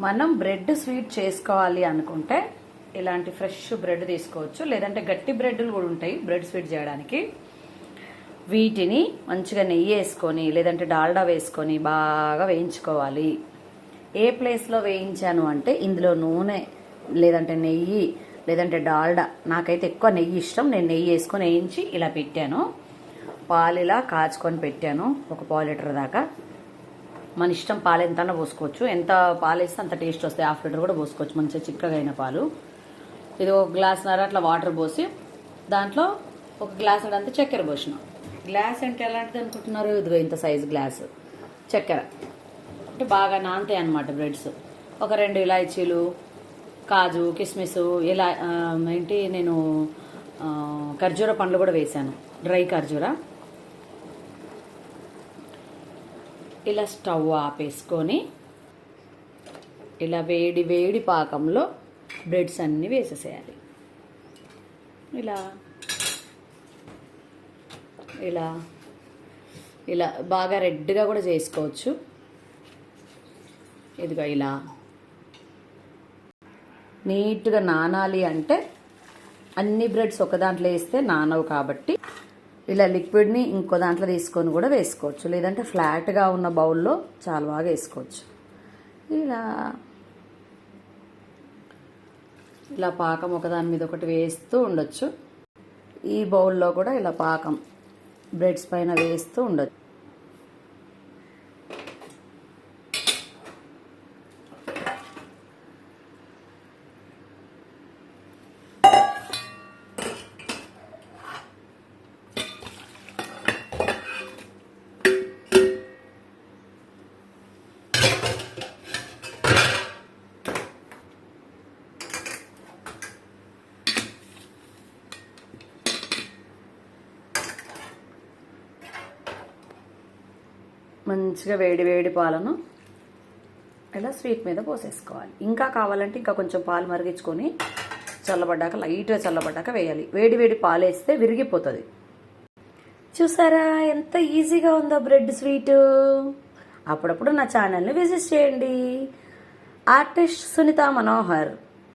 మనం bread sweet చేసుకోవాలి అనుకుంటే ఇలాంటి ఫ్రెష్ బ్రెడ్ తీసుకోవచ్చు, లేదంటే గట్టి బ్రెడ్లు కూడా ఉంటాయి బ్రెడ్ స్వీట్ చేయడానికి. వీటిని మంచిగా నెయ్యి వేసుకొని లేదంటే డాల్డా వేసుకొని బాగా వేయించుకోవాలి. ఏ ప్లేస్లో వేయించాను అంటే ఇందులో నూనె లేదంటే నెయ్యి లేదంటే డాల్డా, నాకైతే ఎక్కువ నెయ్యి ఇష్టం, నేను నెయ్యి వేసుకొని వేయించి ఇలా పెట్టాను. పాలు ఇలా కాచుకొని పెట్టాను ఒక పావు లీటర్ దాకా. మన ఇష్టం పాలు ఎంత పోసుకోవచ్చు, ఎంత పాలు వేస్తే అంత టేస్ట్ వస్తాయి. హాఫ్ లీటర్ కూడా పోసుకోవచ్చు, మంచిగా చిక్కగా అయిన పాలు. ఇది ఒక గ్లాసున్నర అట్లా వాటర్ పోసి దాంట్లో ఒక గ్లాసు అంతా చక్కెర పోసిన. గ్లాస్ అంటే ఎలాంటిది అనుకుంటున్నారు, ఇదిగో ఇంత సైజు గ్లాసు చక్కెర. అంటే బాగా నానతాయి అన్నమాట బ్రెడ్స్. ఒక 2 ఇలాచీలు, కాజు, కిస్మిస్, ఇలా నేను ఖర్జూర పండ్లు కూడా వేసాను, డ్రై ఖర్జూర. ఇలా స్టవ్ ఆపేసుకొని ఇలా వేడి వేడి పాకంలో బ్రెడ్స్ అన్నీ వేసేసేయాలి. ఇలా ఇలా ఇలా బాగా రెడ్గా కూడా చేసుకోవచ్చు. ఇదిగో ఇలా నీట్గా నానాలి అంటే అన్ని బ్రెడ్స్ ఒక దాంట్లో వేస్తే నానవు కాబట్టి ఇలా లిక్విడ్ని ఇంకో దాంట్లో తీసుకొని కూడా వేసుకోవచ్చు, లేదంటే ఫ్లాట్గా ఉన్న బౌల్లో చాలా బాగా వేసుకోవచ్చు. ఇలా ఇలా పాకం ఒకదాని మీద ఒకటి వేస్తూ ఉండొచ్చు. ఈ బౌల్లో కూడా ఇలా పాకం బ్రెడ్స్ పైన వేస్తూ ఉండొచ్చు. మంచిగా వేడి వేడి పాలను ఇలా స్వీట్ మీద పోసేసుకోవాలి. ఇంకా కావాలంటే ఇంకా కొంచెం పాలు మరిగించుకొని చల్లబడ్డాక, లైట్గా చల్లబడ్డాక వేయాలి. వేడి వేడి పాలు వేస్తే విరిగిపోతుంది. చూసారా ఎంత ఈజీగా ఉందో బ్రెడ్ స్వీట్. అప్పుడప్పుడు నా ఛానల్ని విజిట్ చేయండి. ఆర్టిస్ట్ సునీత మనోహర్.